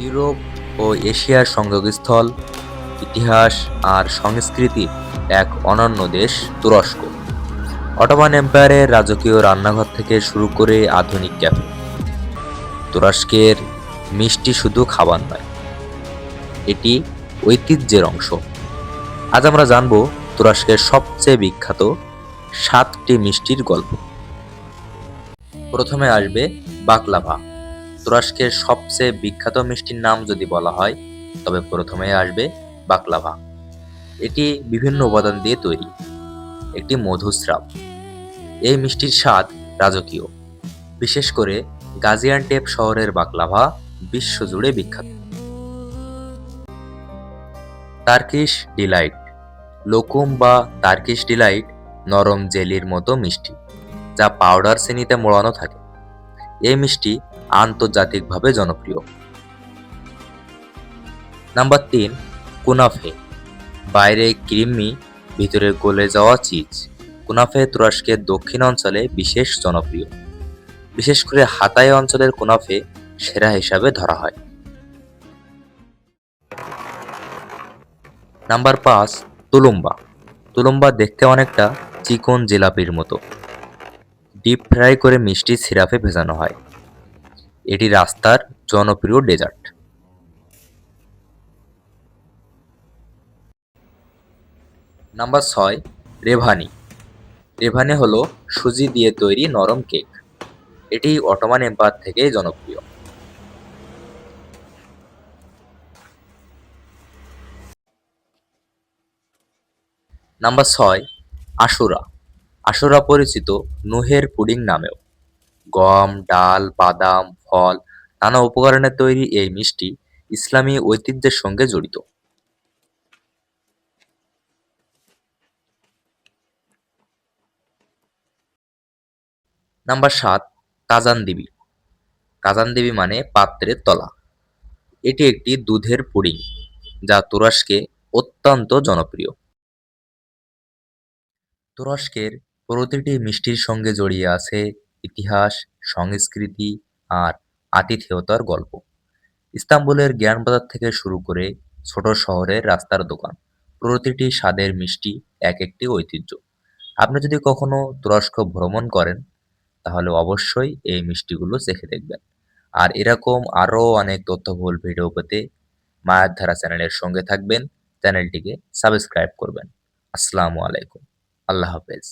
Europe ও এশিয়ার সংযোগস্থল, ইতিহাস আর সংস্কৃতির এক অনন্য দেশ তুরস্ক। অটোমান এম্পায়ারের রাজকীয় রান্নাঘর থেকে শুরু করে আধুনিক ক্যাফে, তুরস্কের মিষ্টি শুধু খাবার নয়, এটি ঐতিহ্যের অংশ। আজ আমরা জানব তুরস্কের সবচেয়ে বিখ্যাত 7টি মিষ্টির গল্প। প্রথমে আসবে বাকলাভা। তুরস্কের সবচেয়ে বিখ্যাত মিষ্টির নাম যদি বলা হয়, তবে প্রথমে আসবে বাকলাভা। এটি বিভিন্ন উপাদান দিয়ে তৈরি, একটি মধুস্রাব। এই মিষ্টির স্বাদ রাজকীয়। বিশেষ করে গাজিয়ান্টেপ শহরের বাকলাভা বিশ্বজুড়ে বিখ্যাত। Turkish Deloitte. লোকুম বা টার্কিশ ডিলাইট নরম জেলির মতো মিষ্টি, যা পাউডার চিনিতে মোড়ানো থাকে। এই মিষ্টি আন্তর্জাতিকভাবে জনপ্রিয়। নাম্বার 3, কুনাফে। বাইরে ক্রিমি, ভিতরে গলে যাওয়া চিজ। কুনাফে তুরস্কের দক্ষিণ অঞ্চলে বিশেষ জনপ্রিয়। বিশেষ করে হাতাই অঞ্চলের কুনাফে সেরা হিসাবে ধরা হয়। নাম্বার 5, তুলুম্বা। তুলুম্বা দেখতে অনেকটা চিকন জিলাপির মতো। ডিপ ফ্রাই করে মিষ্টি সিরাপে ভেজানো হয়। এটি রাস্তার জনপ্রিয় ডেজার্ট। নাম্বার 6, রেভানি। রেভানি হলো সুজি দিয়ে তৈরি নরম কেক। এটি অটোমান এম্পায়ার থেকে জনপ্রিয়। নাম্বার 6, আশুরা। আশুরা পরিচিত নুহের পুডিং নামেও। গম, ডাল, বাদাম, ফল, নানা উপকরণে তৈরি এই মিষ্টি ইসলামী ঐতিহ্যের সঙ্গে জড়িত। নাম্বার 7, কাজানদিবি। কাজানদিবি মানে পাত্রের তলা। এটি একটি দুধের পুডিং, যা তুরস্কে অত্যন্ত জনপ্রিয়। তুরস্কের প্রতিটি মিষ্টির সঙ্গে জড়িয়ে আছে ইতিহাস, সংস্কৃতি আর আতিথেয়তার গল্প। ইস্তাম্বুলের জ্ঞানবাজার থেকে শুরু করে ছোট শহরের রাস্তার দোকান, প্রতিটি স্বাদের মিষ্টি এক একটি ঐতিহ্য। আপনি যদি কখনো তুরস্ক ভ্রমণ করেন, তাহলে অবশ্যই এই মিষ্টিগুলো চেখে দেখবেন। আর এরকম আরও অনেক তথ্যবহুল ভিডিও পেতে মায়ার ধারা চ্যানেলের সঙ্গে থাকবেন, চ্যানেলটিকে সাবস্ক্রাইব করবেন। আসসালামু আলাইকুম। আল্লাহ হাফেজ।